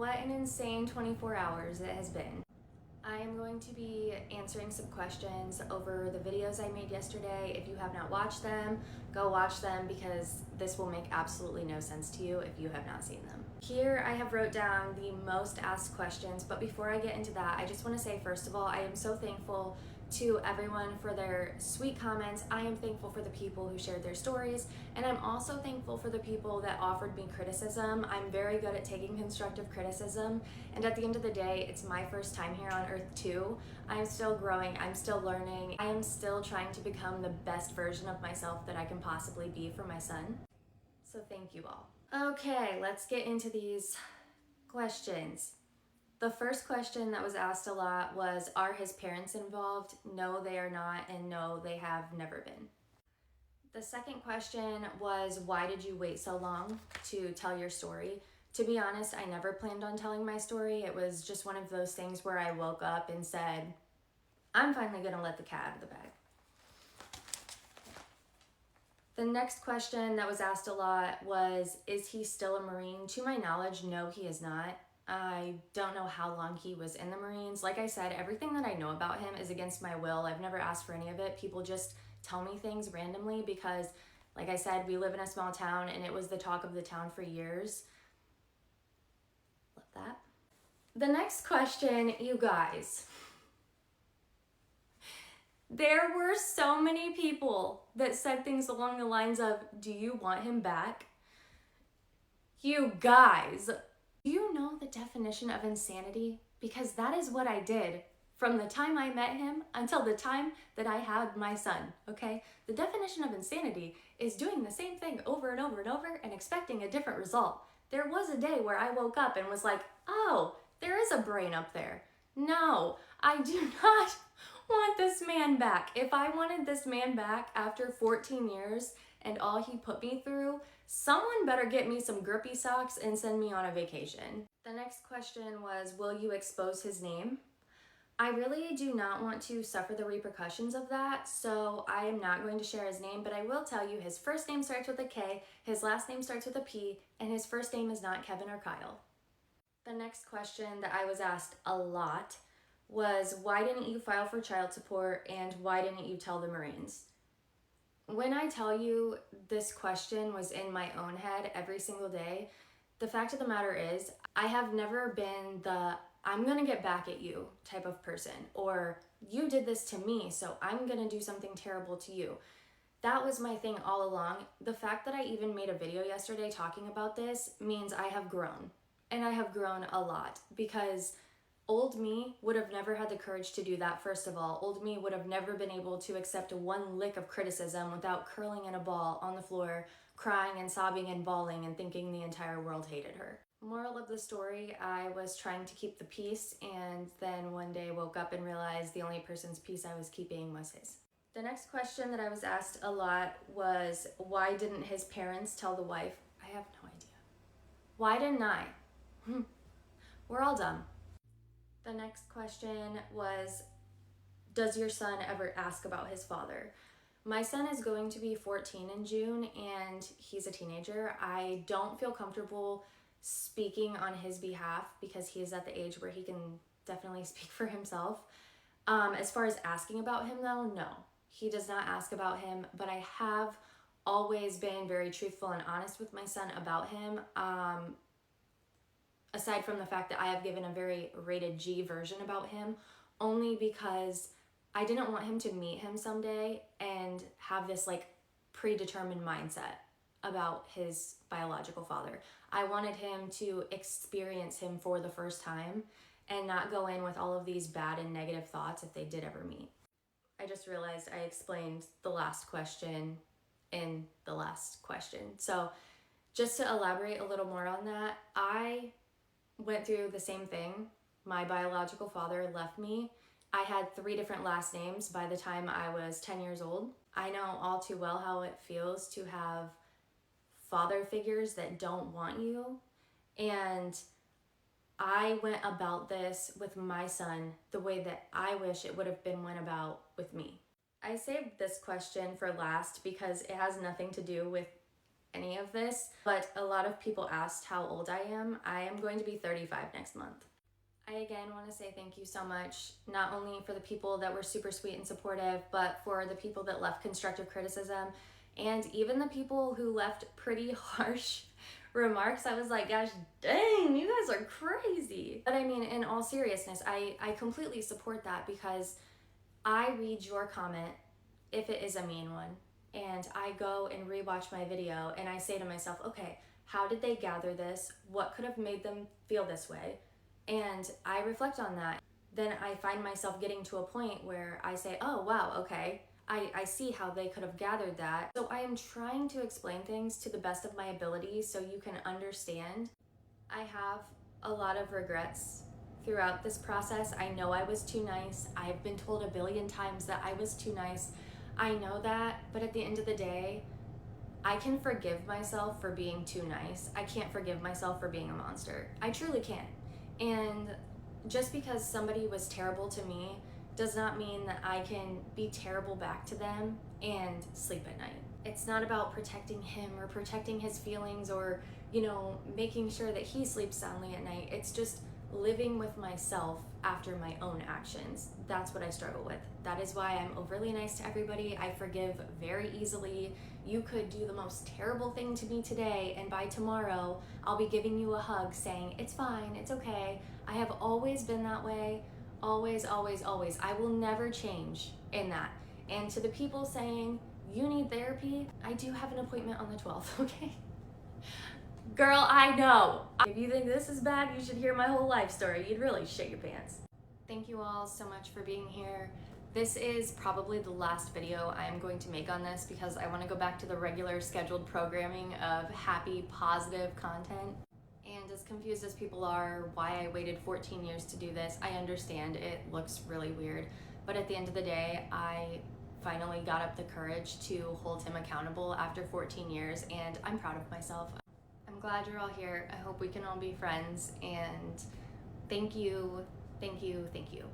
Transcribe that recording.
What an insane 24 hours it has been. I am going to be answering some questions over the videos I made yesterday. If you have not watched them, go watch them because this will make absolutely no sense to you if you have not seen them. Here I have wrote down the most asked questions, but before I get into that, I just want to say first of all, I am so thankful to everyone for their sweet comments. I am thankful for the people who shared their stories, and I'm also thankful for the people that offered me criticism. I'm very good at taking constructive criticism, and at the end of the day, it's my first time here on earth too. I'm still growing, I'm still learning, I am still trying to become the best version of myself that I can possibly be for my son. So thank you all. Okay, let's get into these questions. The first question that was asked a lot was, are his parents involved? No, they are not, and no, they have never been. The second question was, why did you wait so long to tell your story? To be honest, I never planned on telling my story. It was just one of those things where I woke up and said, I'm finally gonna let the cat out of the bag. The next question that was asked a lot was, is he still a Marine? To my knowledge, no, he is not. I don't know how long he was in the Marines. Like I said, everything that I know about him is against my will. I've never asked for any of it. People just tell me things randomly because, like I said, we live in a small town and it was the talk of the town for years. Love that. The next question, you guys. There were so many people that said things along the lines of, do you want him back? You guys, do you know the definition of insanity? Because that is what I did from the time I met him until the time that I had my son, okay? The definition of insanity is doing the same thing over and over and over and expecting a different result. There was a day where I woke up and was like, oh, there is a brain up there. No, I do not want this man back. If I wanted this man back after 14 years and all he put me through, someone better get me some grippy socks and send me on a vacation. The next question was, will you expose his name? I really do not want to suffer the repercussions of that, so I am not going to share his name, but I will tell you his first name starts with a K, his last name starts with a P, and his first name is not Kevin or Kyle. The next question that I was asked a lot was, why didn't you file for child support and why didn't you tell the Marines? When I tell you this question was in my own head every single day, the fact of the matter is I have never been the I'm gonna get back at you type of person, or you did this to me, so I'm gonna do something terrible to you. That was my thing all along. The fact that I even made a video yesterday talking about this means I have grown, and I have grown a lot, because old me would have never had the courage to do that, first of all. Old me would have never been able to accept one lick of criticism without curling in a ball on the floor, crying and sobbing and bawling and thinking the entire world hated her. Moral of the story, I was trying to keep the peace, and then one day woke up and realized the only person's peace I was keeping was his. The next question that I was asked a lot was, why didn't his parents tell the wife? I have no idea. Why didn't I? We're all dumb. The next question was, does your son ever ask about his father? My son is going to be 14 in June, and he's a teenager. I don't feel comfortable speaking on his behalf because he is at the age where he can definitely speak for himself. As far as asking about him though, no. He does not ask about him, but I have always been very truthful and honest with my son about him. Aside from the fact that I have given a very rated G version about him, only because I didn't want him to meet him someday and have this like predetermined mindset about his biological father. I wanted him to experience him for the first time and not go in with all of these bad and negative thoughts if they did ever meet. I just realized I explained the last question in the last question. So just to elaborate a little more on that, I went through the same thing. My biological father left me. I had 3 different last names by the time I was 10 years old. I know all too well how it feels to have father figures that don't want you. And I went about this with my son the way that I wish it would have been went about with me. I saved this question for last because it has nothing to do with any of this, but a lot of people asked how old I am. I am going to be 35 next month. I again want to say thank you so much, not only for the people that were super sweet and supportive, but for the people that left constructive criticism, and even the people who left pretty harsh remarks. I was like, gosh dang, you guys are crazy. But I mean, in all seriousness, I completely support that, because I read your comment if it is a mean one, and I go and rewatch my video and I say to myself, okay, how did they gather this? What could have made them feel this way? And I reflect on that. Then I find myself getting to a point where I say, oh wow, okay, I see how they could have gathered that. So I am trying to explain things to the best of my ability so you can understand. I have a lot of regrets throughout this process. I know I was too nice. I've been told a billion times that I was too nice. I know that, but at the end of the day, I can forgive myself for being too nice. I can't forgive myself for being a monster. I truly can't. And just because somebody was terrible to me does not mean that I can be terrible back to them and sleep at night. It's not about protecting him or protecting his feelings or, making sure that he sleeps soundly at night. It's just living with myself after my own actions. That's what I struggle with. That is why I'm overly nice to everybody. I forgive very easily. You could do the most terrible thing to me today, and by tomorrow, I'll be giving you a hug saying, it's fine, it's okay. I have always been that way. Always, always, always. I will never change in that. And to the people saying, you need therapy, I do have an appointment on the 12th, okay? Girl, I know. If you think this is bad, you should hear my whole life story. You'd really shit your pants. Thank you all so much for being here. This is probably the last video I am going to make on this, because I want to go back to the regular scheduled programming of happy, positive content. And as confused as people are why I waited 14 years to do this, I understand it looks really weird. But at the end of the day, I finally got up the courage to hold him accountable after 14 years, and I'm proud of myself. I'm glad you're all here. I hope we can all be friends, and thank you, thank you, thank you.